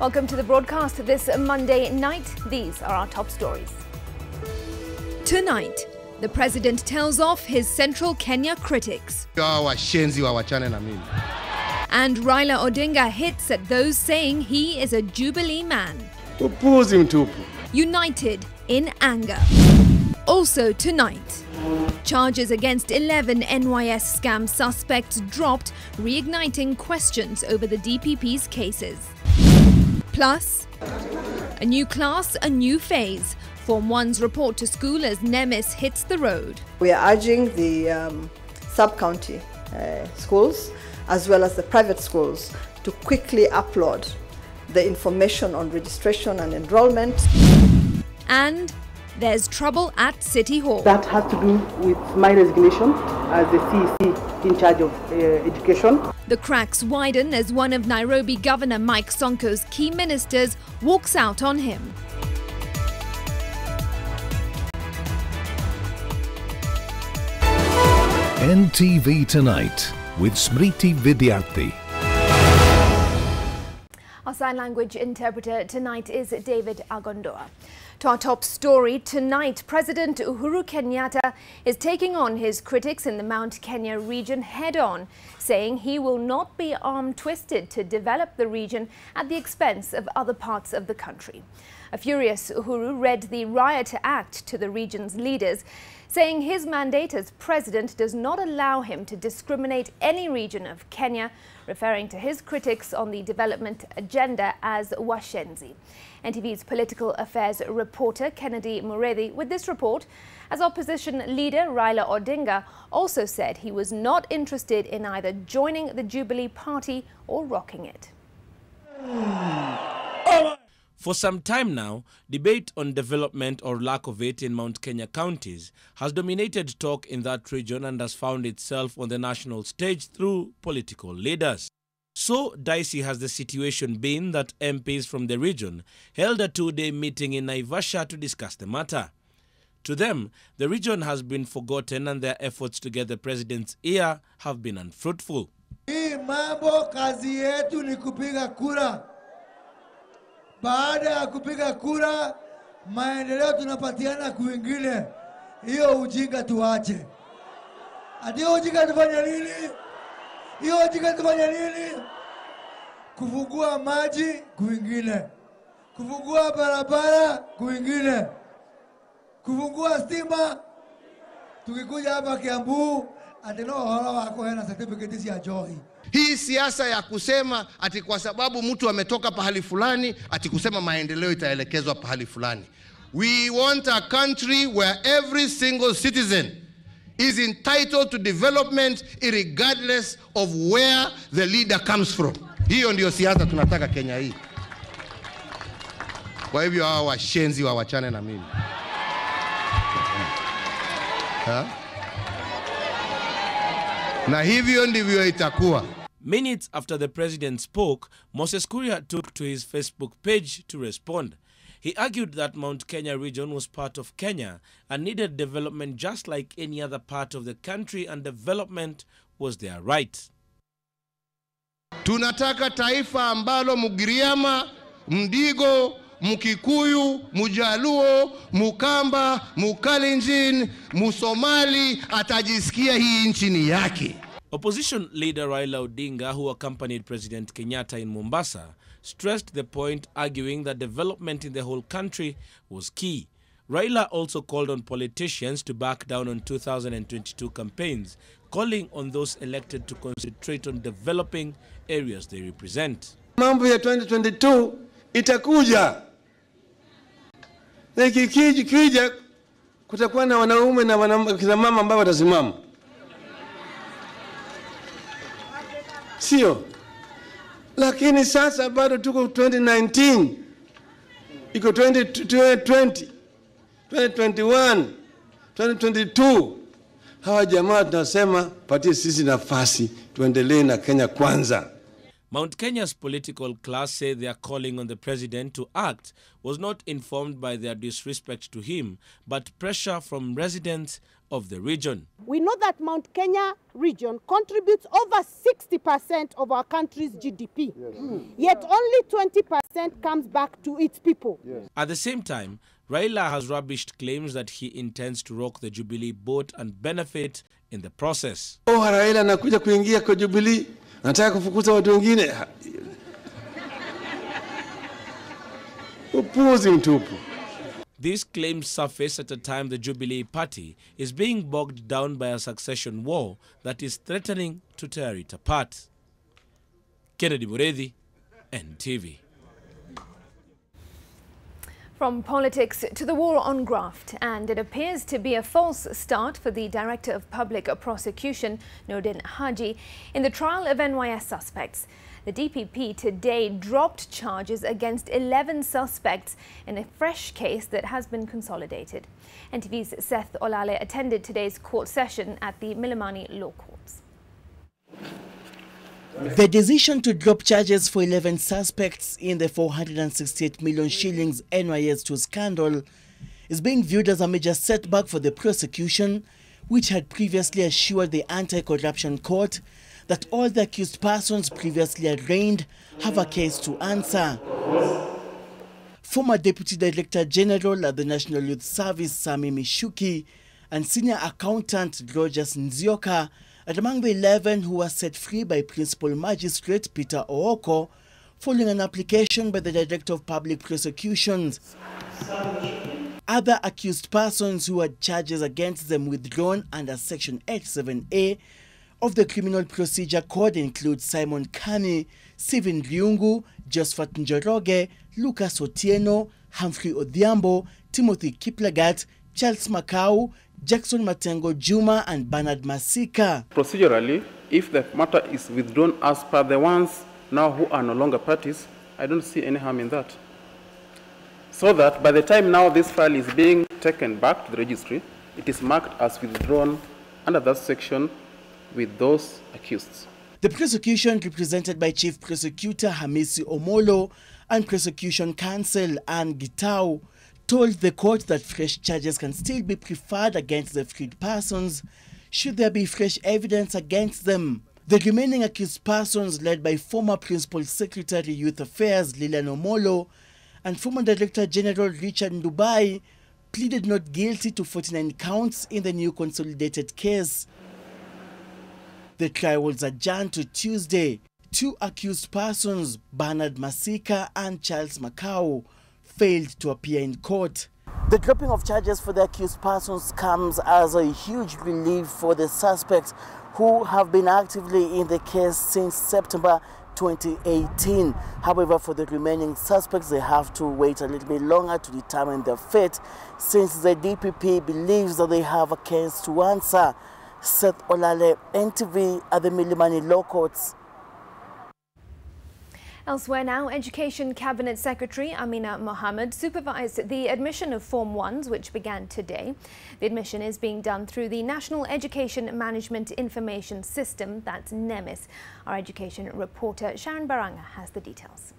Welcome to the broadcast this Monday night. These are our top stories. Tonight, the president tells off his central Kenya critics. And Raila Odinga hits at those saying he is a Jubilee man. United in anger. Also tonight, charges against 11 NYS scam suspects dropped, reigniting questions over the DPP's cases. Plus, a new class, a new phase. Form 1's report to school as Nemis hits the road. We are urging the sub-county schools as well as the private schools to quickly upload the information on registration and enrollment. And there's trouble at City Hall. That has to do with my resignation as the CEC in charge of education. The cracks widen as one of Nairobi Governor Mike Sonko's key ministers walks out on him. NTV Tonight with Smriti Vidyarthi. Our sign language interpreter tonight is David Agondoa. To our top story tonight, President Uhuru Kenyatta is taking on his critics in the Mount Kenya region head-on, saying he will not be arm-twisted to develop the region at the expense of other parts of the country. A furious Uhuru read the Riot Act to the region's leaders, saying his mandate as president does not allow him to discriminate any region of Kenya, referring to his critics on the development agenda as washenzi. NTV's political affairs reporter Kennedy Muredhi with this report, as opposition leader Raila Odinga also said he was not interested in either joining the Jubilee Party or rocking it. For some time now, debate on development or lack of it in Mount Kenya counties has dominated talk in that region and has found itself on the national stage through political leaders. So dicey has the situation been that MPs from the region held a two-day meeting in Naivasha to discuss the matter. To them, the region has been forgotten and their efforts to get the president's ear have been unfruitful. Hii mambo kazi yetu ni kupiga kura. Baada ya kupiga kura, maendeleo tunapatiana kwingine. Hiyo ujinga tuache. Ati ujinga tufanya nini? Hiyo ujinga tufanya nini? Kufungua maji kwingine. Kufungua barabara kwingine. Kufungua stima. Tukikuja hapa Kiambu, ati no hora wako hena certificate ya johi. Hii siasa ya kusema ati kwa sababu mtu ametoka pahali fulani ati kusema maendeleo itaelekezwa pahali fulani. We want a country where every single citizen is entitled to development regardless of where the leader comes from. Hiyo ndio siasa tunataka Kenya hii. Kwa hivyo hawa washenzi wawachane na mimi. Na hivyo ndivyo itakuwa. Minutes after the president spoke, Moses Kuria took to his Facebook page to respond. He argued that Mount Kenya region was part of Kenya and needed development just like any other part of the country, and development was their right. Tunataka taifa ambalo Mugiriama, Mdigo, Mukikuyu, Mujaluo, Mukamba, Mukalenjin, Musomali atajisikia hii nchi ni yake. Opposition leader Raila Odinga, who accompanied President Kenyatta in Mombasa, stressed the point, arguing that development in the whole country was key. Raila also called on politicians to back down on 2022 campaigns, calling on those elected to concentrate on developing areas they represent. Mambo ya 2022 itakuja. Na kikija kutakuwa na wanaume na kina mama ambao watasimama. Sio. Lakini sasa bado tuko 2019. Iko 2020, 2021, 2022. Hawa jamaa tunasema patie sisi nafasi tuendelee na Kenya kwanza. Mount Kenya's political class say their calling on the president to act was not informed by their disrespect to him, but pressure from residents of the region. We know that Mount Kenya region contributes over 60% of our country's GDP, yet only 20% comes back to its people. At the same time, Raila has rubbished claims that he intends to rock the Jubilee boat and benefit in the process. Oh, Raila anakuja kuingia kwa Jubilee, anataka kufukuza watu wengine. Upuzi mtupu. These claims surface at a time the Jubilee Party is being bogged down by a succession war that is threatening to tear it apart. Kennedy Muredhi, NTV. From politics to the war on graft, and it appears to be a false start for the Director of Public Prosecution, Nordin Haji, in the trial of NYS suspects. The DPP today dropped charges against 11 suspects in a fresh case that has been consolidated. NTV's Seth Olale attended today's court session at the Milimani Law Courts. The decision to drop charges for 11 suspects in the 468 million shillings NYS2 scandal is being viewed as a major setback for the prosecution, which had previously assured the Anti-Corruption Court that all the accused persons previously arraigned have a case to answer. Former Deputy Director General at the National Youth Service, Sami Mishuki, and Senior Accountant Rogers Nzioka are among the 11 who were set free by Principal Magistrate Peter Ooko following an application by the Director of Public Prosecutions. Other accused persons who had charges against them withdrawn under Section 87A of the Criminal Procedure Code include Simon Kani, Stephen Riungu, Josephat Njoroge, Lucas Otieno, Humphrey Odhiambo, Timothy Kiplagat, Charles Makau, Jackson Matengo Juma and Bernard Masika. Procedurally, if the matter is withdrawn as per the ones now who are no longer parties, I don't see any harm in that. So that by the time now this file is being taken back to the registry, it is marked as withdrawn under that section with those accused. The prosecution, represented by Chief Prosecutor Hamisi Omolo and Prosecution Counsel Anne Gitau, told the court that fresh charges can still be preferred against the freed persons should there be fresh evidence against them. The remaining accused persons, led by former Principal Secretary Youth Affairs Lilian Omolo and former Director General Richard Ndubai, pleaded not guilty to 49 counts in the new consolidated case. The trial was adjourned to Tuesday. Two accused persons, Bernard Masika and Charles Makau, failed to appear in court. The dropping of charges for the accused persons comes as a huge relief for the suspects who have been actively in the case since September 2018. However, for the remaining suspects, they have to wait a little bit longer to determine their fate, since the DPP believes that they have a case to answer. Seth Olale, NTV at the Milimani Law Courts. Elsewhere now, Education Cabinet Secretary Amina Mohammed supervised the admission of Form 1s, which began today. The admission is being done through the National Education Management Information System, that's NEMIS. Our education reporter Sharon Baranga has the details.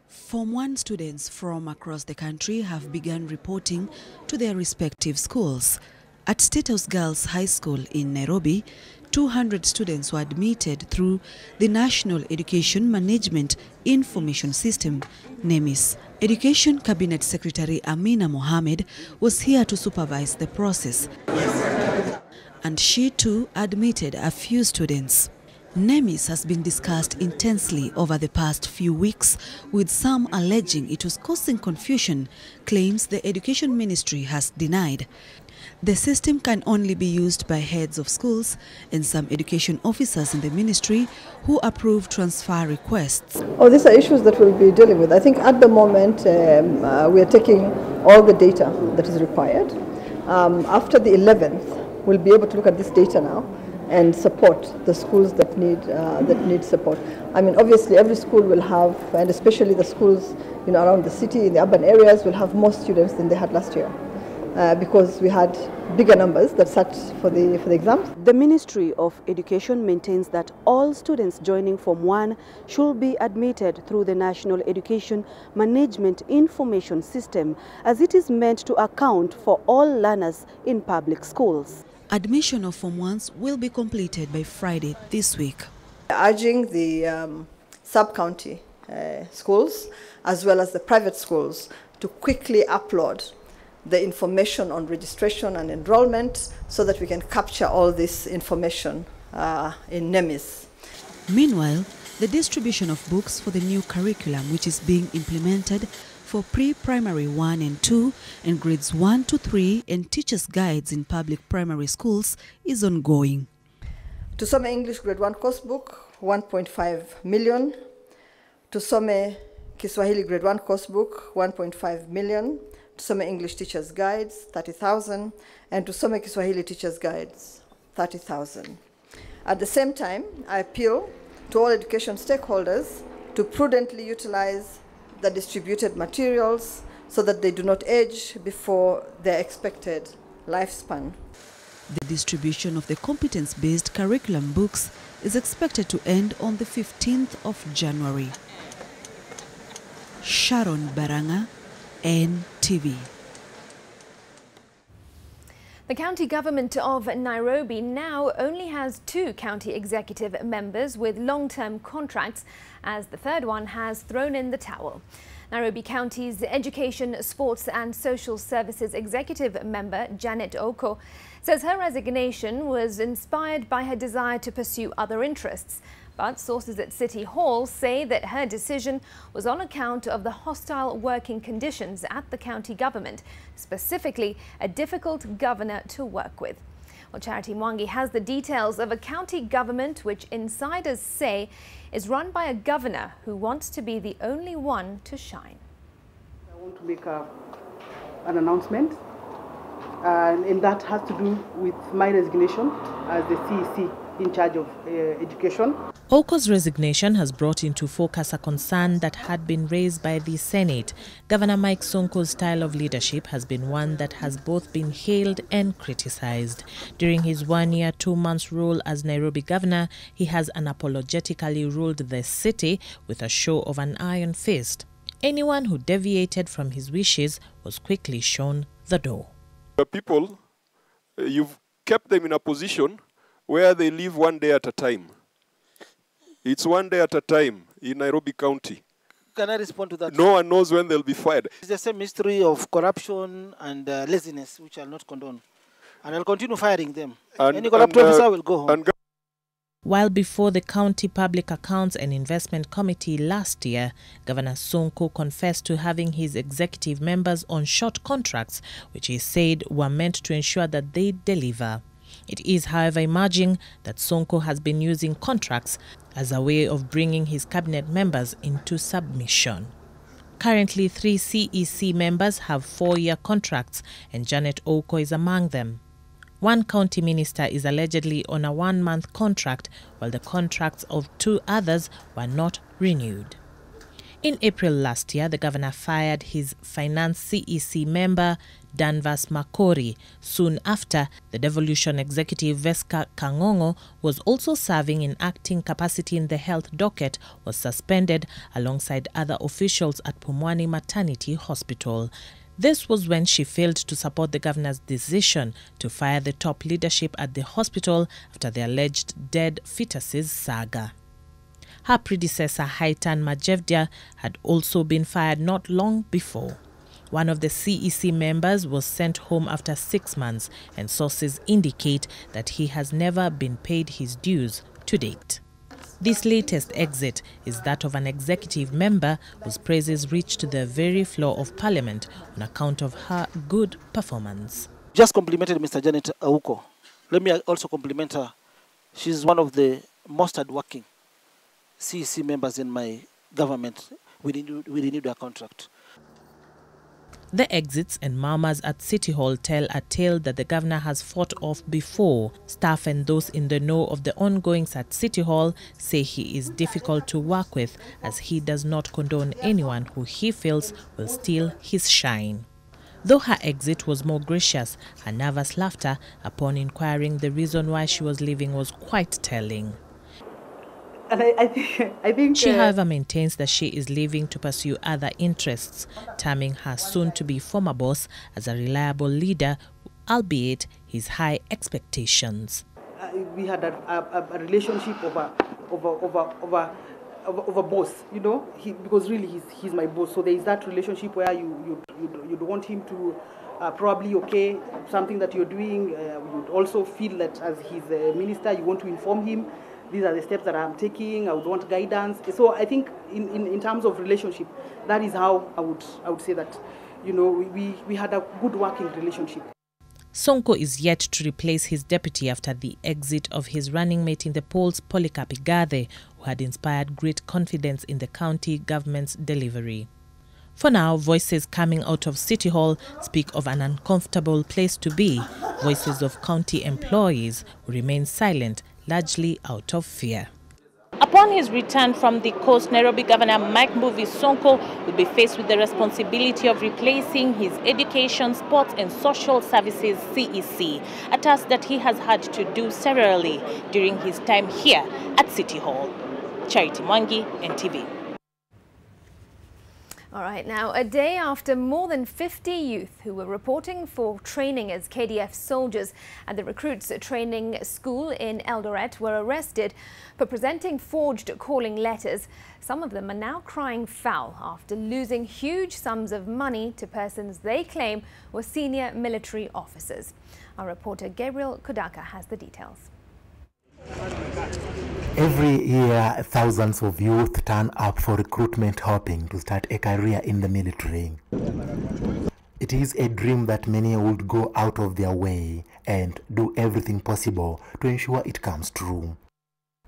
Form 1 students from across the country have begun reporting to their respective schools. At State House Girls High School in Nairobi, 200 students were admitted through the National Education Management Information System, NEMIS. Education Cabinet Secretary Amina Mohammed was here to supervise the process, and she too admitted a few students. NEMIS has been discussed intensely over the past few weeks, with some alleging it was causing confusion, claims the Education Ministry has denied. The system can only be used by heads of schools and some education officers in the ministry who approve transfer requests. Oh, these are issues that we'll be dealing with. I think at the moment we are taking all the data that is required. After the 11th, we'll be able to look at this data now and support the schools that need support. I mean, obviously every school will have, and especially the schools around the city, in the urban areas, will have more students than they had last year. because we had bigger numbers that sat for the exams. The Ministry of Education maintains that all students joining Form 1 should be admitted through the National Education Management Information System, as it is meant to account for all learners in public schools. Admission of Form 1s will be completed by Friday this week. Urging the sub-county schools as well as the private schools to quickly upload the information on registration and enrollment so that we can capture all this information in NEMIS. Meanwhile, the distribution of books for the new curriculum, which is being implemented for pre-primary 1 and 2 and grades 1 to 3 and teachers' guides in public primary schools is ongoing. Tusome English grade 1 course book, 1.5 million. Tusome Kiswahili grade 1 course book, 1.5 million. Tusome English teachers' guides, 30,000. And Tusome Kiswahili teachers' guides, 30,000. At the same time, I appeal to all education stakeholders to prudently utilize the distributed materials so that they do not age before their expected lifespan. The distribution of the competence-based curriculum books is expected to end on the 15th of January. Sharon Baranga, NTV. The county government of Nairobi now only has 2 county executive members with long-term contracts, as the third one has thrown in the towel. Nairobi County's Education, Sports and Social Services Executive Member, Janet Oko, says her resignation was inspired by her desire to pursue other interests. But sources at City Hall say that her decision was on account of the hostile working conditions at the county government, specifically a difficult governor to work with. Well, Charity Mwangi has the details of a county government which insiders say is run by a governor who wants to be the only one to shine. I want to make an announcement, and that has to do with my resignation as the CEC in charge of education. Oko's resignation has brought into focus a concern that had been raised by the Senate. Governor Mike Sonko's style of leadership has been one that has both been hailed and criticized. During his 1 year, 2 months rule as Nairobi governor, he has unapologetically ruled the city with a show of an iron fist. Anyone who deviated from his wishes was quickly shown the door. The people, you've kept them in a position where they live 1 day at a time. It's 1 day at a time in Nairobi County. Can I respond to that? No one knows when they'll be fired. It's the same history of corruption and laziness, which I'll not condone. And I'll continue firing them. Any corrupt officer will go home. While before the County Public Accounts and Investment Committee last year, Governor Sonko confessed to having his executive members on short contracts, which he said were meant to ensure that they deliver. It is, however, emerging that Sonko has been using contracts as a way of bringing his cabinet members into submission. Currently, 3 CEC members have 4-year contracts, and Janet Oko is among them. One county minister is allegedly on a 1-month contract, while the contracts of 2 others were not renewed. In April last year, the governor fired his finance CEC member, Danvas Makori. Soon after, the devolution executive Veska Kangongo was also serving in acting capacity in the health docket, was suspended alongside other officials at Pumwani Maternity Hospital. This was when she failed to support the governor's decision to fire the top leadership at the hospital after the alleged dead fetuses saga. Her predecessor, Haitan Majevdia, had also been fired not long before. One of the CEC members was sent home after 6 months, and sources indicate that he has never been paid his dues to date. This latest exit is that of an executive member whose praises reached the very floor of Parliament on account of her good performance. Just complimented Mr. Janet Oko. Let me also compliment her. She's one of the most hardworking CEC members in my government. We renewed our contract. The exits and murmurs at City Hall tell a tale that the governor has fought off before. Staff and those in the know of the ongoings at City Hall say he is difficult to work with, as he does not condone anyone who he feels will steal his shine. Though her exit was more gracious, her nervous laughter upon inquiring the reason why she was leaving was quite telling. And I think she, however, maintains that she is leaving to pursue other interests, terming her soon-to-be former boss as a reliable leader, albeit his high expectations. We had a relationship over boss, you know, because really he's my boss. So there is that relationship where you want him to probably okay something that you're doing. You'd also feel that as he's a minister, you want to inform him. These are the steps that I'm taking. I would want guidance. So I think in terms of relationship, that is how I would say that, you know, we had a good working relationship. Sonko is yet to replace his deputy after the exit of his running mate in the polls, Polycarp Igathe, who had inspired great confidence in the county government's delivery. For now, voices coming out of City Hall speak of an uncomfortable place to be. Voices of county employees who remain silent, largely out of fear. Upon his return from the coast, Nairobi Governor Mike Mbuvi Sonko will be faced with the responsibility of replacing his Education, Sports and Social Services CEC, a task that he has had to do severally during his time here at City Hall. Charity Mwangi, NTV. All right, now a day after more than 50 youth who were reporting for training as KDF soldiers at the Recruits Training School in Eldoret were arrested for presenting forged calling letters, some of them are now crying foul after losing huge sums of money to persons they claim were senior military officers. Our reporter Gabriel Kudaka has the details. Every year, thousands of youth turn up for recruitment hoping to start a career in the military. It is a dream that many would go out of their way and do everything possible to ensure it comes true.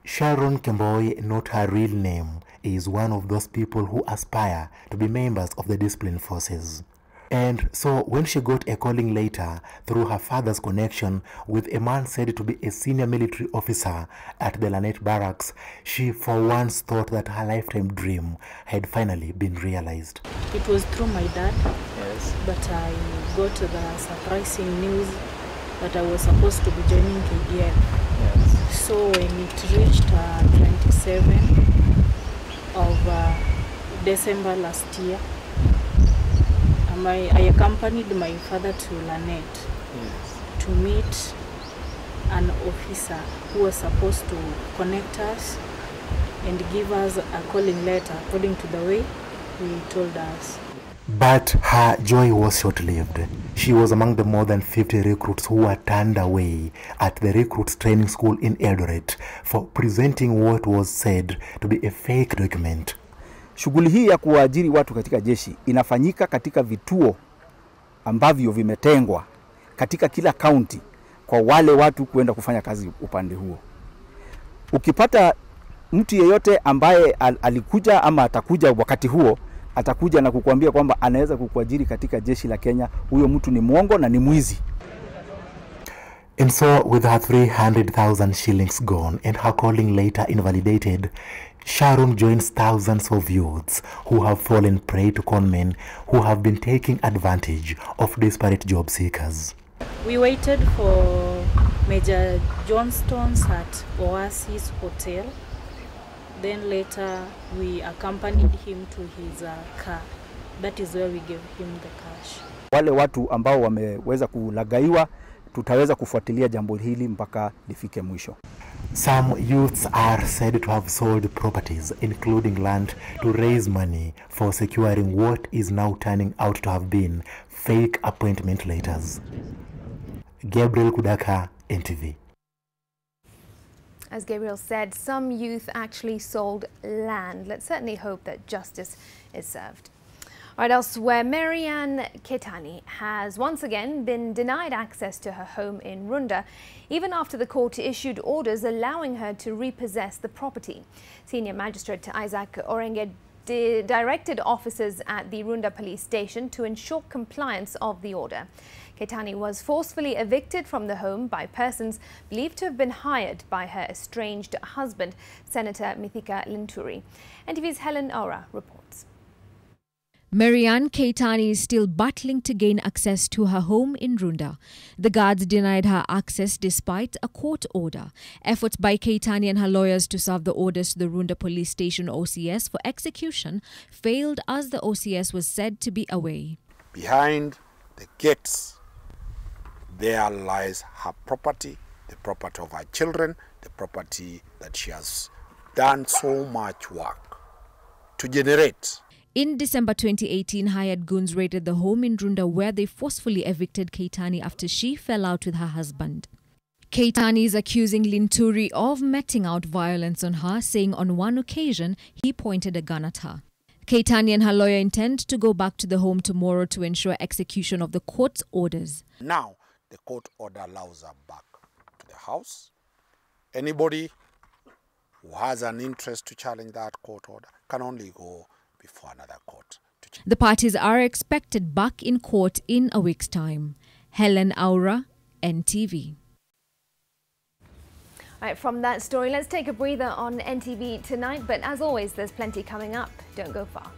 Sharon Kemboi, not her real name, is one of those people who aspire to be members of the disciplined forces. And so when she got a calling letter through her father's connection with a man said to be a senior military officer at the Lanet Barracks, she for once thought that her lifetime dream had finally been realized. It was through my dad, yes, but I got the surprising news that I was supposed to be joining KDF. Yes. So when it reached 27th of December last year, I accompanied my father to Lanet, yes, to meet an officer who was supposed to connect us and give us a calling letter according to the way he told us. But her joy was short-lived. She was among the more than 50 recruits who were turned away at the Recruits Training School in Eldoret for presenting what was said to be a fake document. Shughuli hii ya kuajiri watu katika jeshi inafanyika katika vituo ambavyo vimetengwa katika kila kaunti kwa wale watu kuenda kufanya kazi upande huo. Ukipata mtu yeyote ambaye alikuja ama atakuja wakati huo, atakuja na kukuambia kwamba anaweza kukuajiri katika jeshi la Kenya, huyo mtu ni mwongo na ni mwizi. And so with her 300,000 shillings gone and her calling later invalidated, Sharon joins thousands of youths who have fallen prey to conmen who have been taking advantage of desperate job seekers. We waited for Major Johnston's at Oasis Hotel. Then later we accompanied him to his car. That is where we gave him the cash. Wale watu ambao wameweza kulagaiwa, tutaweza kufuatilia jambo hili mpaka lifike mwisho. Some youths are said to have sold properties, including land, to raise money for securing what is now turning out to have been fake appointment letters. Gabriel Kudaka, NTV. As Gabriel said, some youth actually sold land. Let's certainly hope that justice is served. All right, elsewhere, Marianne Ketani has once again been denied access to her home in Runda, even after the court issued orders allowing her to repossess the property. Senior Magistrate Isaac Orenge directed officers at the Runda police station to ensure compliance of the order. Ketani was forcefully evicted from the home by persons believed to have been hired by her estranged husband, Senator Mithika Linturi. NTV's Helen Aura reports. Marianne Keitani is still battling to gain access to her home in Runda. The guards denied her access despite a court order. Efforts by Keitani and her lawyers to serve the orders to the Runda Police Station OCS for execution failed as the OCS was said to be away. Behind the gates, there lies her property, the property of her children, the property that she has done so much work to generate. In December 2018, hired goons raided the home in Runda where they forcefully evicted Keitani after she fell out with her husband. Keitani is accusing Linturi of meting out violence on her, saying on one occasion he pointed a gun at her. Keitani and her lawyer intend to go back to the home tomorrow to ensure execution of the court's orders. Now, the court order allows her back to the house. Anybody who has an interest to challenge that court order can only go before another court. The parties are expected back in court in a week's time. Helen Aura, NTV. All right, from that story, let's take a breather on NTV tonight. But as always, there's plenty coming up. Don't go far.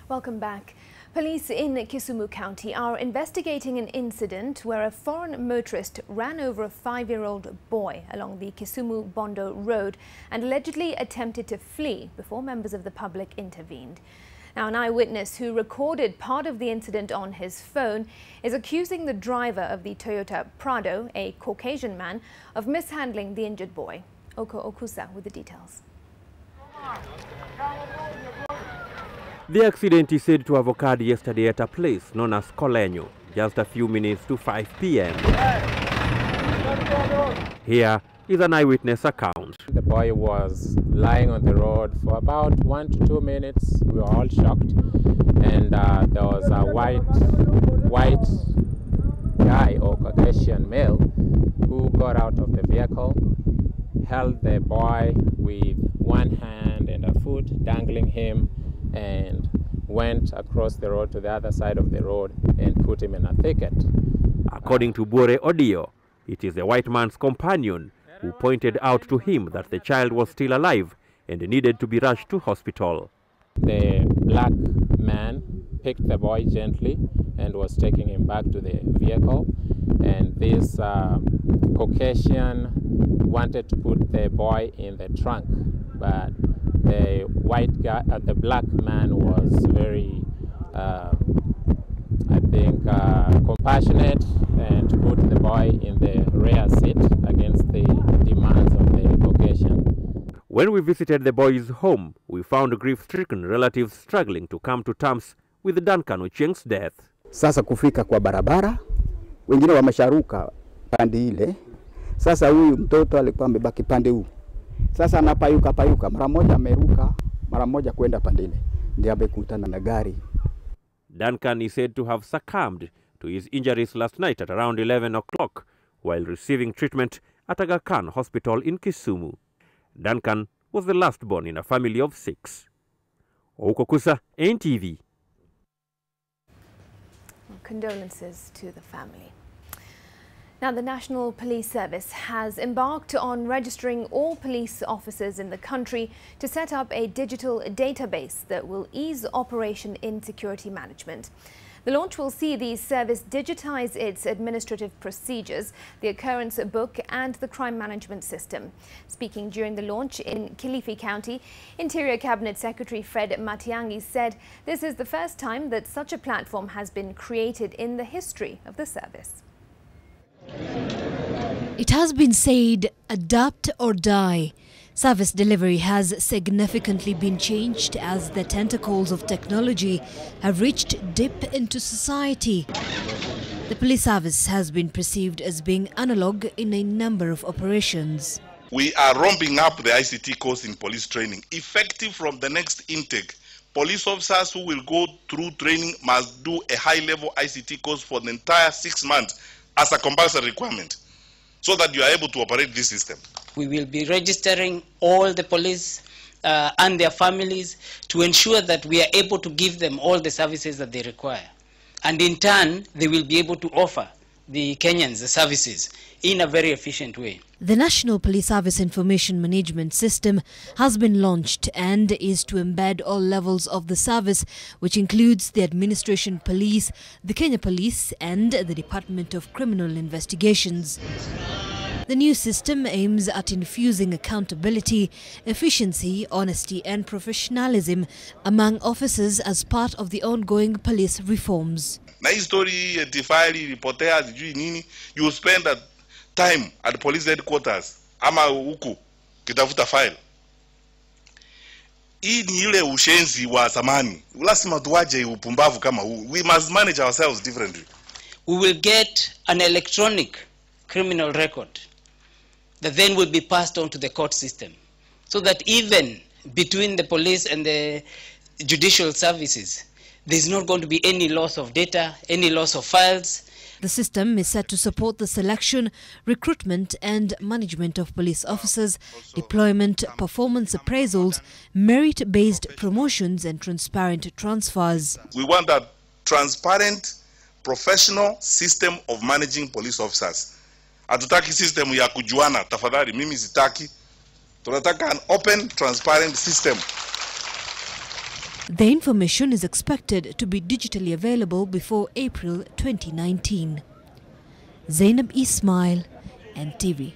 Welcome back. Police in Kisumu County are investigating an incident where a foreign motorist ran over a 5-year-old boy along the Kisumu-Bondo Road and allegedly attempted to flee before members of the public intervened. Now, an eyewitness who recorded part of the incident on his phone is accusing the driver of the Toyota Prado, a Caucasian man, of mishandling the injured boy. Oko Okusa with the details. The accident is said to have occurred yesterday at a place known as Coleño, just a few minutes to 5 p.m. Here is an eyewitness account. The boy was lying on the road for about 1 to 2 minutes. We were all shocked, and there was a white guy or Caucasian male who got out of the vehicle, held the boy with one hand and a foot, dangling him, and went across the road to the other side of the road and put him in a thicket. According to Bore Odio, it is the white man's companion who pointed out to him that the child was still alive and needed to be rushed to hospital. The black man picked the boy gently and was taking him back to the vehicle, and this Caucasian wanted to put the boy in the trunk, but the white guy, the black man was very, compassionate and put the boy in the rear seat against the demands of the Caucasian. When we visited the boy's home, we found grief-stricken relatives struggling to come to terms with Duncan Ochieng's death. Sasa kufika kwa barabara, wengine wamesharuka pande ile. Sasa huyu mtoto alikuwa amebaki pande huu. Sasa anapayuka, mara moja ameruka, mara moja kwenda pande ile. Ndiye amekutana na gari. Duncan is said to have succumbed to his injuries last night at around 11 o'clock while receiving treatment at Aga Khan Hospital in Kisumu. Duncan was the last born in a family of 6. Okusa, NTV. Condolences to the family. Now, the National Police Service has embarked on registering all police officers in the country to set up a digital database that will ease operation in security management. The launch will see the service digitize its administrative procedures, the occurrence book and the crime management system. Speaking during the launch in Kilifi County, Interior Cabinet Secretary Fred Matiang'i said this is the first time that such a platform has been created in the history of the service. It has been said, adapt or die. Service delivery has significantly been changed as the tentacles of technology have reached deep into society. The police service has been perceived as being analog in a number of operations. We are ramping up the ICT course in police training, effective from the next intake. Police officers who will go through training must do a high-level ICT course for the entire 6 months as a compulsory requirement, so that you are able to operate this system. We will be registering all the police and their families to ensure that we are able to give them all the services that they require. And in turn, they will be able to offer the Kenyans the services in a very efficient way. The National Police Service Information Management System has been launched and is to embed all levels of the service, which includes the Administration Police, the Kenya Police and the Department of Criminal Investigations. The new system aims at infusing accountability, efficiency, honesty and professionalism among officers as part of the ongoing police reforms. Na hii story file ilipotea sijui nini, you spend that time at the police headquarters ama huku kitafuta file. Hii ni ile ushenzi wa zamani. Lazima tuaje upumbavu kama huu. We must manage ourselves differently. We will get an electronic criminal record that then will be passed on to the court system, so that even between the police and the judicial services, there's not going to be any loss of data, any loss of files. The system is set to support the selection, recruitment and management of police officers, deployment, performance appraisals, merit-based promotions and transparent transfers. We want a transparent, professional system of managing police officers. Hatutaki system ya kujuana, tafadhali mimi sitaki. Tunataka an open, transparent system. The information is expected to be digitally available before April 2019. Zainab Ismail, NTV.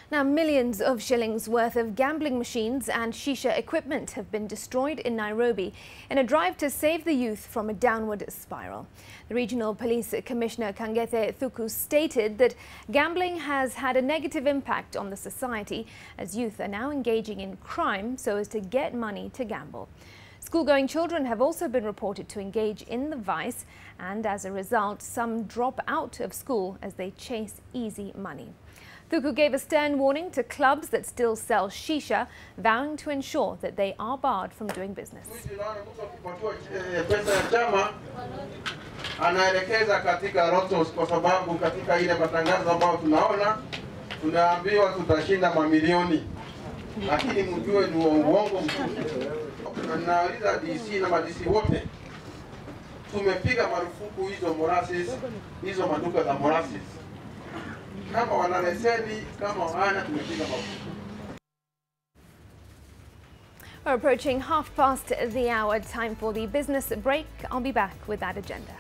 Now, millions of shillings worth of gambling machines and shisha equipment have been destroyed in Nairobi in a drive to save the youth from a downward spiral. The Regional Police Commissioner Kangethe Thuku stated that gambling has had a negative impact on the society as youth are now engaging in crime so as to get money to gamble. School-going children have also been reported to engage in the vice, and as a result, some drop out of school as they chase easy money. Thuku gave a stern warning to clubs that still sell shisha, vowing to ensure that they are barred from doing business. Anaelekeza katika lotos kwa sababu katika ile matangazo ambayo tunaona tunaambiwa tutashinda mamilioni, lakini mjue ni uongo mtupu. Tunauliza DC na madisi wote, tumepiga marufuku hizo molasses, hizo maduka za molasses. Kama wana leseni, kama wana tumepiga marufuku. We're approaching 1:30 the hour, time for the business break. I'll be back with that agenda.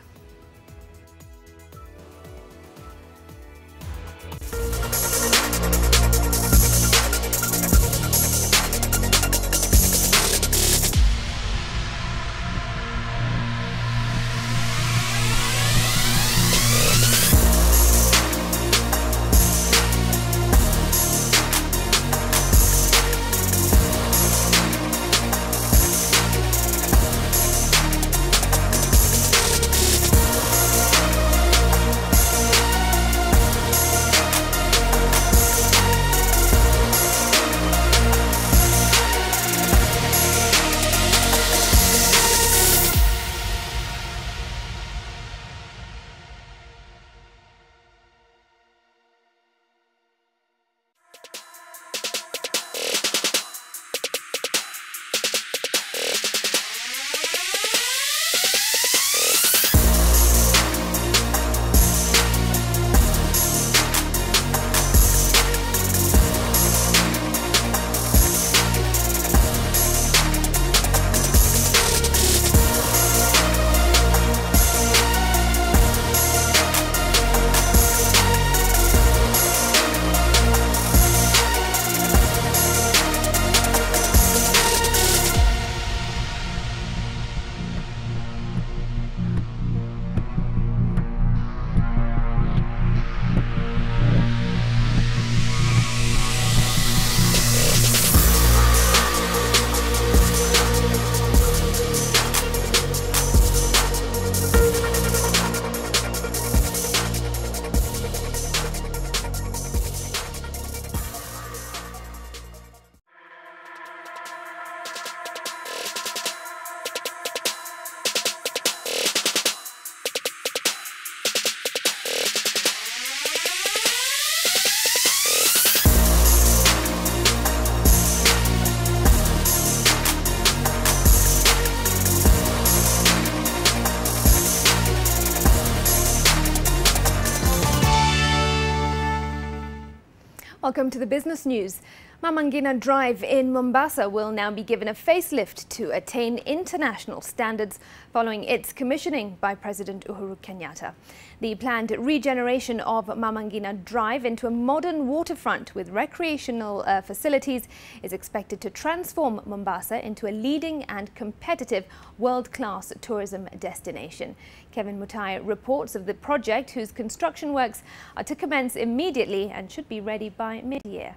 Welcome to the business news. Mama Ngina Drive in Mombasa will now be given a facelift to attain international standards following its commissioning by President Uhuru Kenyatta. The planned regeneration of Mama Ngina Drive into a modern waterfront with recreational facilities is expected to transform Mombasa into a leading and competitive world-class tourism destination. Kevin Mutai reports of the project, whose construction works are to commence immediately and should be ready by mid-year.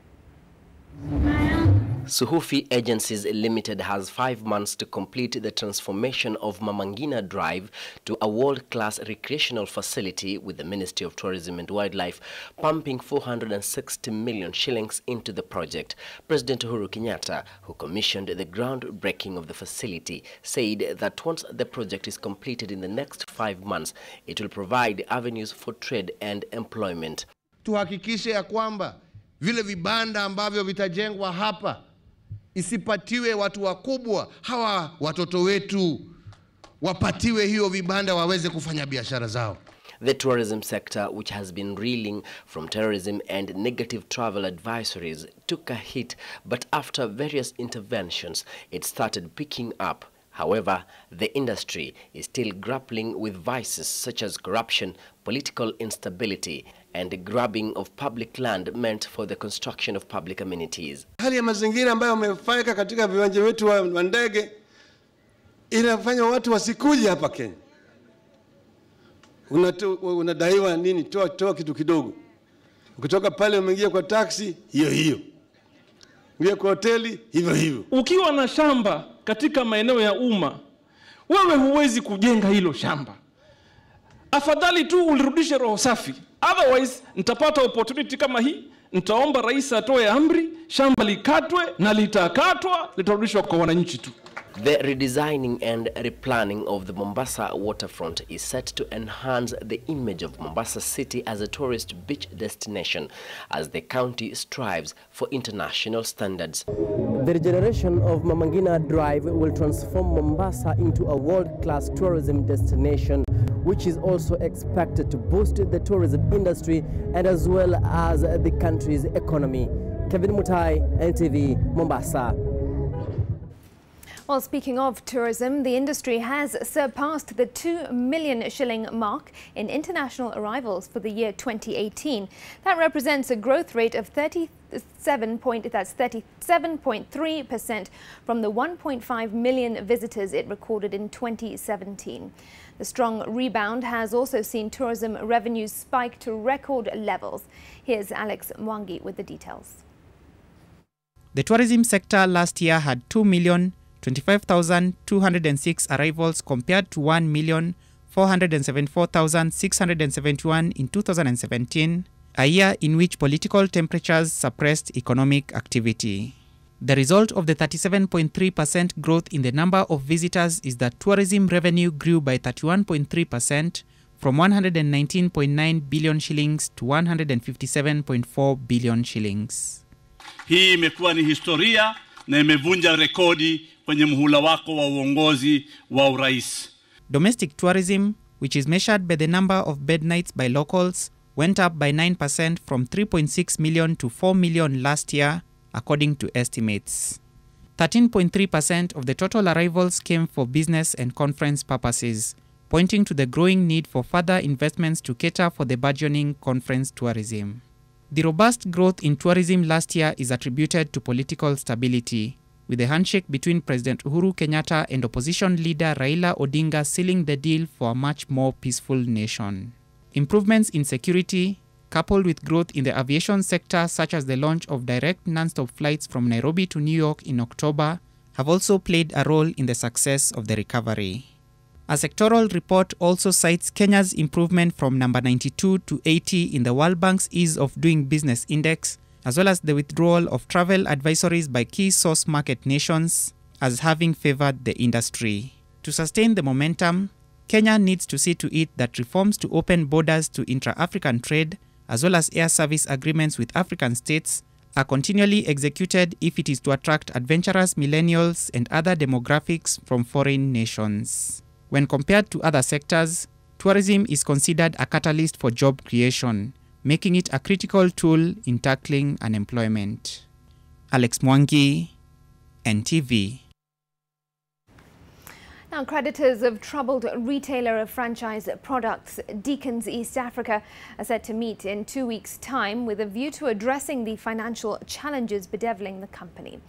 Suhufi Agencies Limited has 5 months to complete the transformation of Mama Ngina Drive to a world-class recreational facility, with the Ministry of Tourism and Wildlife pumping 460 million shillings into the project. President Uhuru Kenyatta, who commissioned the groundbreaking of the facility, said that once the project is completed in the next 5 months, it will provide avenues for trade and employment. Tuhakikishe ya kwamba vile vibanda ambavyo vitajengwa hapa isipatiwe watu wakubwa. Hawa watoto wetu wapatiwe hiyo vibanda waweze kufanya biashara zao. The tourism sector, which has been reeling from terrorism and negative travel advisories, took a hit, but after various interventions, it started picking up. However, the industry is still grappling with vices such as corruption, political instability, and grabbing of public land meant for the construction of public amenities. Hali ya mazingira ambayo wamefanya katika viwanja wetu wa ndege inafanya watu wasikuje hapa Kenya. Unadaiwa nini? Toa kitu kidogo. Ukitoka pale umeingia kwa taxi, hiyo. Ungia kwa hoteli, hivyo. Ukiwa na shamba katika maeneo ya umma, wewe huwezi kujenga hilo shamba. Afadhali tu ulirudishe roho safi. Otherwise, nitapata opportunity kama hii, nitaomba rais atoe amri, shamba likatwe na litakatwa, litarudishwa kwa wananchi tu. The redesigning and replanning of the Mombasa waterfront is set to enhance the image of Mombasa City as a tourist beach destination as the county strives for international standards. The regeneration of Mamangina Drive will transform Mombasa into a world-class tourism destination, which is also expected to boost the tourism industry and as well as the country's economy. Kevin Mutai, NTV, Mombasa. Well, speaking of tourism, the industry has surpassed the 2 million shilling mark in international arrivals for the year 2018. That represents a growth rate of 37.3% from the 1.5 million visitors it recorded in 2017. The strong rebound has also seen tourism revenues spike to record levels. Here's Alex Mwangi with the details. The tourism sector last year had 2,025,206 arrivals compared to 1,474,671 in 2017, a year in which political temperatures suppressed economic activity. The result of the 37.3% growth in the number of visitors is that tourism revenue grew by 31.3% from 119.9 billion shillings to 157.4 billion shillings. Hii imekuwa ni historia na imevunja rekodi kwenye muhula wako wa uongozi wa urais. Domestic tourism, which is measured by the number of bed nights by locals, went up by 9% from 3.6 million to 4 million last year, according to estimates. 13.3% of the total arrivals came for business and conference purposes, pointing to the growing need for further investments to cater for the burgeoning conference tourism. The robust growth in tourism last year is attributed to political stability, with the handshake between President Uhuru Kenyatta and opposition leader Raila Odinga sealing the deal for a much more peaceful nation. Improvements in security, coupled with growth in the aviation sector such as the launch of direct non-stop flights from Nairobi to New York in October, have also played a role in the success of the recovery. A sectoral report also cites Kenya's improvement from number 92 to 80 in the World Bank's Ease of Doing Business Index, as well as the withdrawal of travel advisories by key source market nations as having favored the industry. To sustain the momentum, Kenya needs to see to it that reforms to open borders to intra-African trade, as well as air service agreements with African states, are continually executed if it is to attract adventurous millennials and other demographics from foreign nations. When compared to other sectors, tourism is considered a catalyst for job creation, making it a critical tool in tackling unemployment. Alex Mwangi, NTV. Now, creditors of troubled retailer of franchise products Deacon's East Africa are set to meet in 2 weeks' time with a view to addressing the financial challenges bedeviling the company.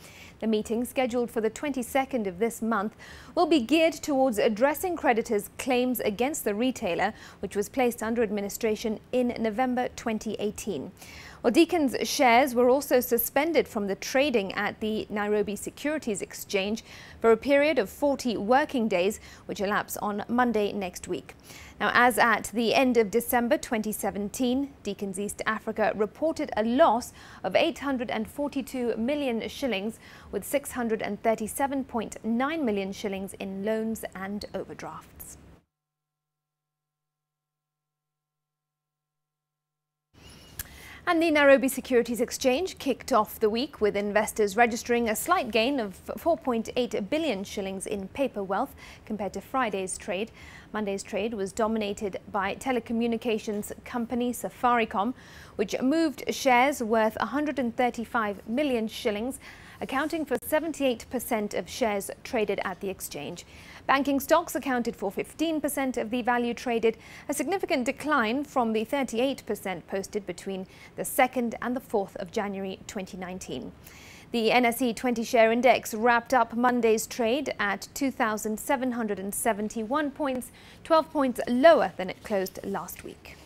The meeting, scheduled for the 22nd of this month, will be geared towards addressing creditors' claims against the retailer, which was placed under administration in November 2018. Well, Deacon's shares were also suspended from the trading at the Nairobi Securities Exchange for a period of 40 working days, which elapse on Monday next week. Now, as at the end of December 2017, Deacon's East Africa reported a loss of 842 million shillings, with 637.9 million shillings in loans and overdrafts. And the Nairobi Securities Exchange kicked off the week with investors registering a slight gain of 4.8 billion shillings in paper wealth compared to Friday's trade. Monday's trade was dominated by telecommunications company Safaricom, which moved shares worth 135 million shillings accounting for 78% of shares traded at the exchange. Banking stocks accounted for 15% of the value traded, a significant decline from the 38% posted between the 2nd and the 4th of January 2019. The NSE 20-share index wrapped up Monday's trade at 2,771 points, 12 points lower than it closed last week.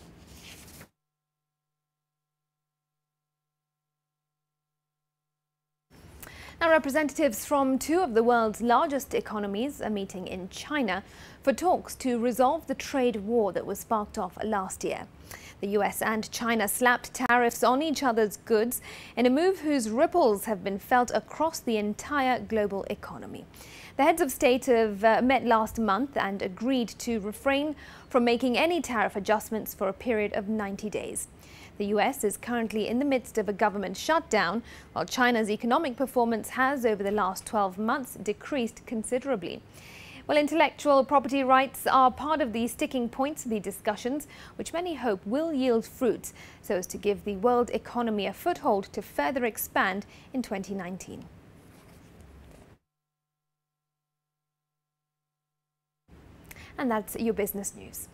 Now, representatives from two of the world's largest economies are meeting in China for talks to resolve the trade war that was sparked off last year. The US and China slapped tariffs on each other's goods in a move whose ripples have been felt across the entire global economy. The heads of state have met last month and agreed to refrain from making any tariff adjustments for a period of 90 days. The US is currently in the midst of a government shutdown, while China's economic performance has, over the last 12 months, decreased considerably. Well, intellectual property rights are part of the sticking points of the discussions, which many hope will yield fruits, so as to give the world economy a foothold to further expand in 2019. And that's your business news.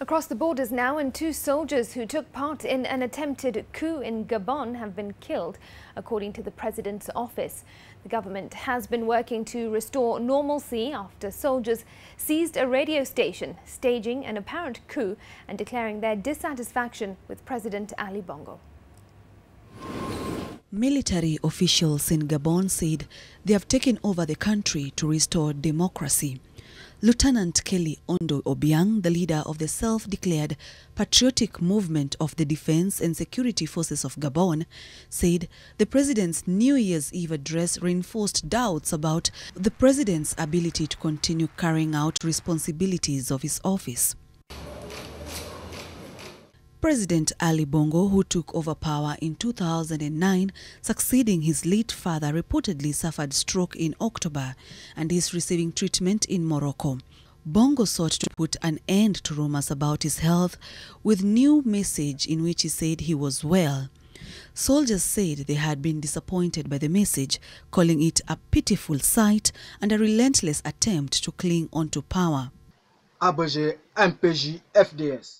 Across the borders now, and two soldiers who took part in an attempted coup in Gabon have been killed, according to the president's office. The government has been working to restore normalcy after soldiers seized a radio station, staging an apparent coup and declaring their dissatisfaction with President Ali Bongo. Military officials in Gabon said they have taken over the country to restore democracy. Lieutenant Kelly Ondo Obiang, the leader of the self-declared Patriotic Movement of the Defense and Security Forces of Gabon, said the president's New Year's Eve address reinforced doubts about the president's ability to continue carrying out responsibilities of his office. President Ali Bongo, who took over power in 2009, succeeding his late father, reportedly suffered stroke in October and is receiving treatment in Morocco. Bongo sought to put an end to rumors about his health with new message in which he said he was well. Soldiers said they had been disappointed by the message, calling it a pitiful sight and a relentless attempt to cling onto power. ABG, MPG, FDS.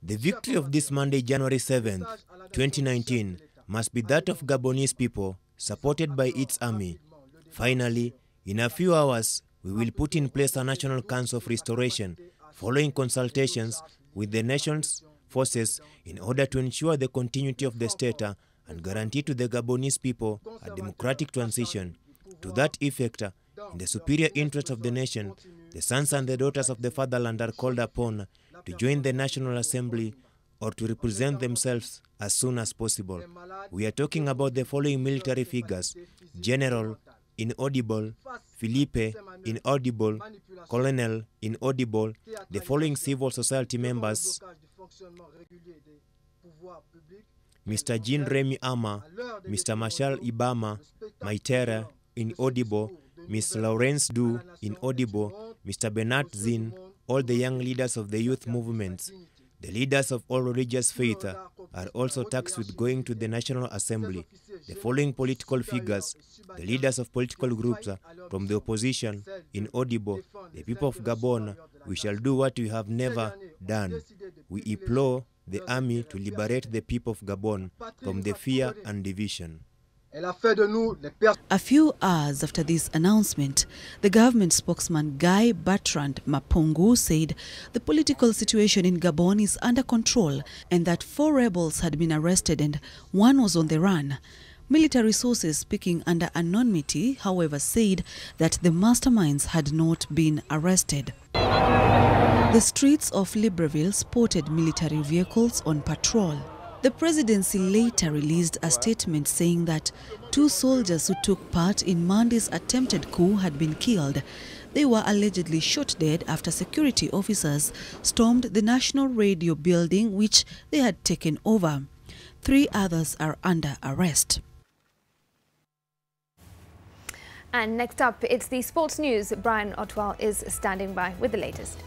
The victory of this Monday, January 7th, 2019, must be that of Gabonese people, supported by its army. Finally, in a few hours, we will put in place a National Council of Restoration, following consultations with the nation's forces in order to ensure the continuity of the state and guarantee to the Gabonese people a democratic transition. To that effect, in the superior interest of the nation, the sons and the daughters of the fatherland are called upon to join the National Assembly or to represent themselves as soon as possible. We are talking about the following military figures: General, inaudible; Philippe, inaudible; Colonel, inaudible; the following civil society members: Mr. Jean Remy Ama, Mr. Marshal Ibama, Maitera, inaudible; Ms. Laurence Du, inaudible; Mr. Bernard Zin, all the young leaders of the youth movements. The leaders of all religious faith are also tasked with going to the National Assembly. The following political figures: the leaders of political groups from the opposition, inaudible; the people of Gabon, we shall do what we have never done. We implore the army to liberate the people of Gabon from the fear and division. A few hours after this announcement, the government spokesman Guy Bertrand Mapungu said the political situation in Gabon is under control and that 4 rebels had been arrested and 1 was on the run. Military sources speaking under anonymity, however, said that the masterminds had not been arrested. The streets of Libreville spotted military vehicles on patrol. The presidency later released a statement saying that 2 soldiers who took part in Monday's attempted coup had been killed. They were allegedly shot dead after security officers stormed the National Radio building, which they had taken over. 3 others are under arrest. And next up, it's the sports news. Brian Otwell is standing by with the latest.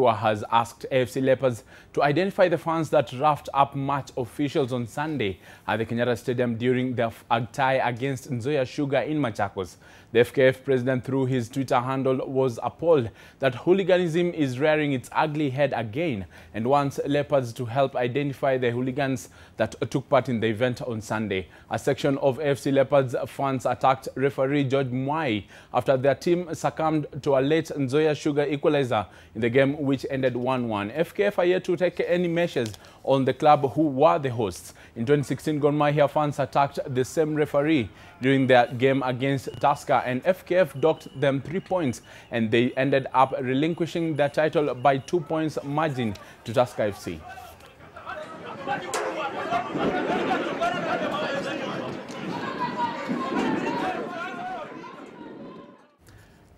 Agondua has asked AFC Leopards to identify the fans that roughed up match officials on Sunday at the Kenyatta Stadium during their tie against Nzoia Sugar in Machakos. The FKF president, through his Twitter handle, was appalled that hooliganism is rearing its ugly head again and wants Leopards to help identify the hooligans that took part in the event on Sunday. A section of AFC Leopards fans attacked referee George Mwai after their team succumbed to a late Nzoia Sugar equalizer in the game, which ended 1-1. FKF are yet to take any measures on the club, who were the hosts. In 2016, Gor Mahia fans attacked the same referee during their game against Tusker, and FKF docked them 3 points, and they ended up relinquishing their title by 2 points margin to Tusker FC.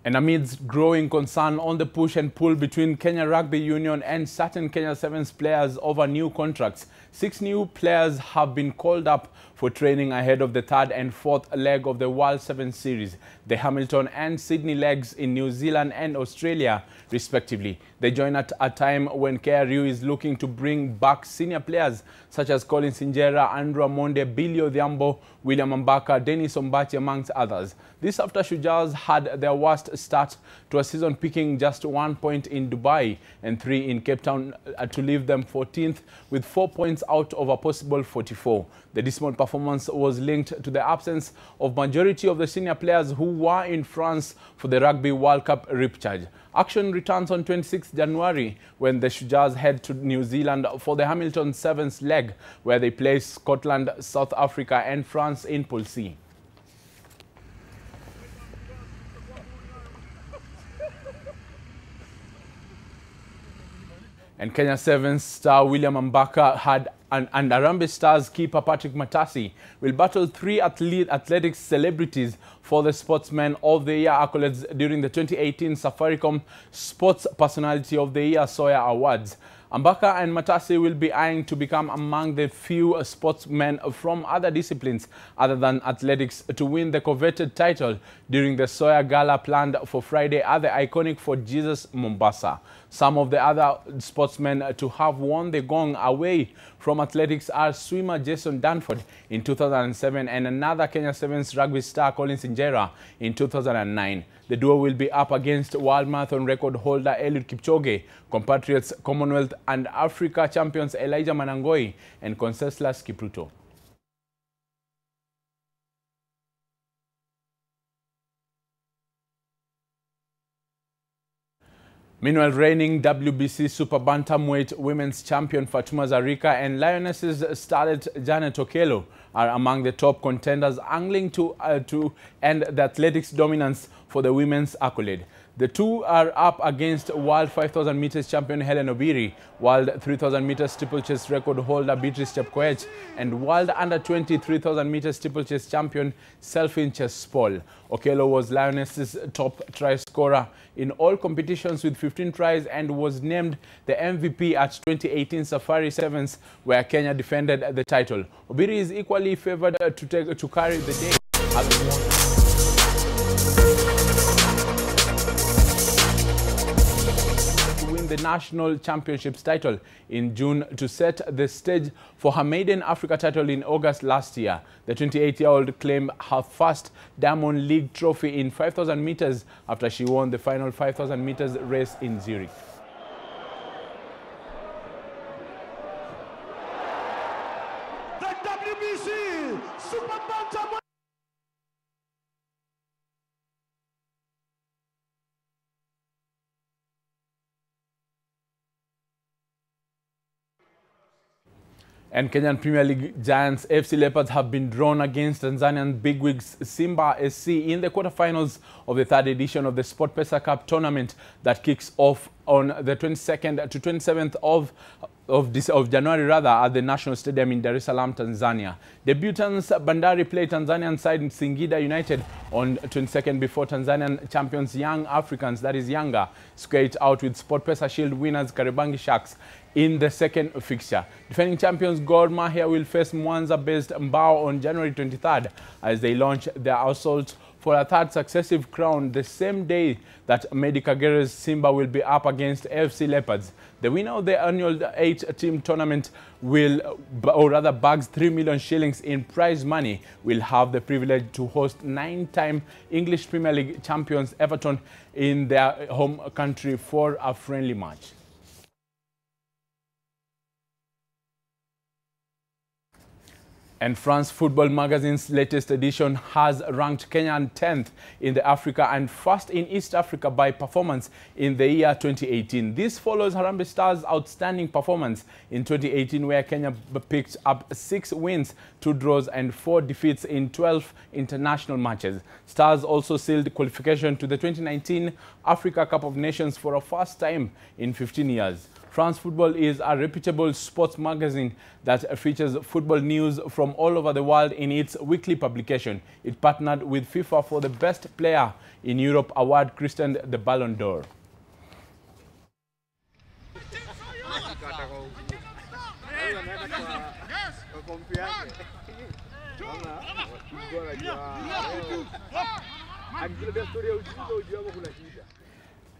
And amidst growing concern on the push and pull between Kenya Rugby Union and certain Kenya Sevens players over new contracts, 6 new players have been called up for training ahead of the third and fourth leg of the World Sevens Series, the Hamilton and Sydney legs in New Zealand and Australia, respectively. They join at a time when KRU is looking to bring back senior players such as Colin Sinjera, Andrew Amonde, Billy Odhiambo, William Mbaka, Dennis Ombachi, amongst others. This after Shujaas had their worst start to a season, picking just 1 point in Dubai and 3 in Cape Town to leave them 14th with 4 points out of a possible 44. The dismal performance was linked to the absence of majority of the senior players who were in France for the Rugby World Cup repecharge. Action returns on 26 January when the Shujaas head to New Zealand for the Hamilton Sevens leg, where they play Scotland, South Africa and France in Pool C. And Kenya Sevens star William Mbaka and Harambee Stars keeper Patrick Matasi will battle 3 athletics celebrities for the Sportsman of the Year accolades during the 2018 Safaricom Sports Personality of the Year Soya Awards. Mbaka and Matasi will be eyeing to become among the few sportsmen from other disciplines other than athletics to win the coveted title during the Soya Gala planned for Friday at the iconic Fort Jesus, Mombasa. Some of the other sportsmen to have won the gong away from athletics are swimmer Jason Danford in 2007 and another Kenya Sevens rugby star Colin Sinjera in 2009. The duo will be up against World Marathon record holder Eliud Kipchoge, compatriots Commonwealth and Africa champions Elijah Manangoi and Conseslus Kipruto. Meanwhile, reigning WBC Super Bantamweight Women's Champion Fatuma Zarika and Lionesses starlet Janet Okello are among the top contenders angling to end the athletics dominance for the women's accolade. The two are up against World 5,000 meters champion Helen Obiri, World 3,000 meters steeplechase record holder Beatrice Chepkoech, and World Under 20 3,000 meters steeplechase champion Selfin Chespol. Okello was Lionesses' top try scorer in all competitions with 15 tries and was named the MVP at 2018 Safari Sevens, where Kenya defended the title. Obiri is equally favored to carry the day. The national championships title in June to set the stage for her maiden Africa title in August last year. The 28-year-old claimed her first Diamond League trophy in 5,000 meters after she won the final 5,000 meters race in Zurich. The WBC Super Bantamweight. And Kenyan Premier League giants FC Leopards have been drawn against Tanzanian bigwigs Simba SC in the quarterfinals of the third edition of the SportPesa Cup tournament that kicks off on the 22nd to 27th of January at the National Stadium in Dar es Salaam, Tanzania. Debutants Bandari play Tanzanian side Singida United on 22nd before Tanzanian champions Young Africans, that is Yanga, square it out with SportPesa Shield winners Kariobangi Sharks in the second fixture. Defending champions Gor Mahia will face Mwanza-based Mbao on January 23rd as they launch their assault for a third successive crown the same day that Medi Kagere's Simba will be up against AFC Leopards. The winner of the annual 8-team tournament will, or rather bags 3 million shillings in prize money, will have the privilege to host 9-time English Premier League champions Everton in their home country for a friendly match. And France Football Magazine's latest edition has ranked Kenya 10th in the Africa and first in East Africa by performance in the year 2018. This follows Harambee Stars' outstanding performance in 2018, where Kenya picked up 6 wins, 2 draws and 4 defeats in 12 international matches. Stars also sealed qualification to the 2019 Africa Cup of Nations for a first time in 15 years. France Football is a reputable sports magazine that features football news from all over the world in its weekly publication. It partnered with FIFA for the Best Player in Europe award christened the Ballon d'Or.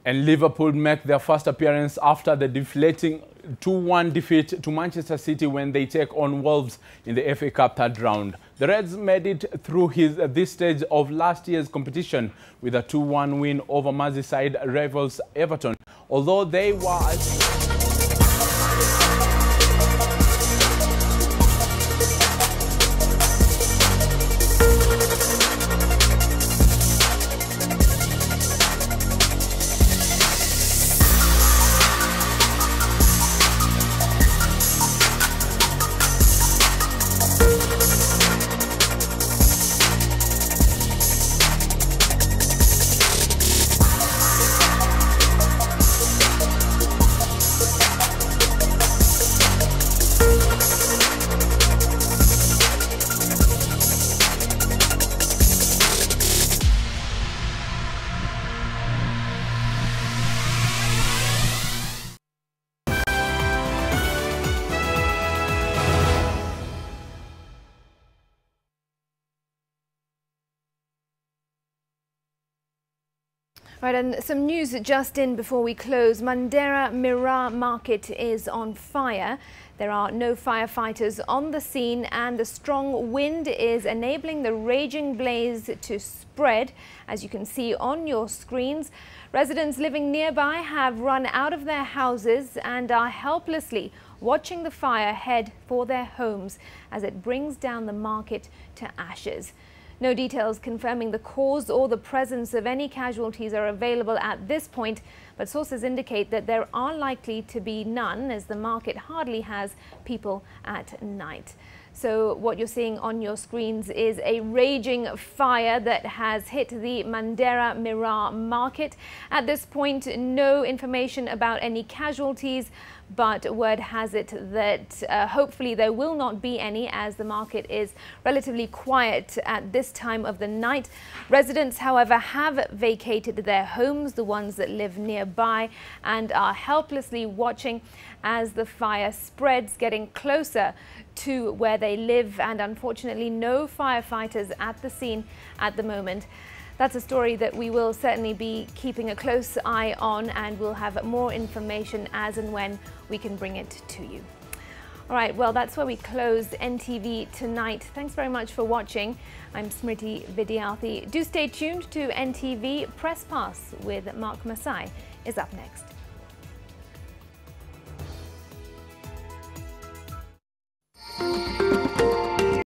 And Liverpool make their first appearance after the deflating 2-1 defeat to Manchester City when they take on Wolves in the FA Cup third round. The Reds made it through this stage of last year's competition with a 2-1 win over Merseyside rivals Everton, although they were... Right, and some news just in before we close. Mandera Miraa Market is on fire. There are no firefighters on the scene and the strong wind is enabling the raging blaze to spread. As you can see on your screens, residents living nearby have run out of their houses and are helplessly watching the fire head for their homes as it brings down the market to ashes. No details confirming the cause or the presence of any casualties are available at this point, but sources indicate that there are likely to be none as the market hardly has people at night. So what you're seeing on your screens is a raging fire that has hit the Mandera Miraa Market. At this point, no information about any casualties, but word has it that hopefully there will not be any, as the market is relatively quiet at this time of the night. Residents, however, have vacated their homes, the ones that live nearby, and are helplessly watching as the fire spreads, getting closer to where they live, and unfortunately no firefighters at the scene at the moment. That's a story that we will certainly be keeping a close eye on, and we'll have more information as and when we can bring it to you. All right, well, that's where we close NTV Tonight. Thanks very much for watching. I'm Smriti Vidyarthi. Do stay tuned to NTV. Press Pass with Mark Masai is up next.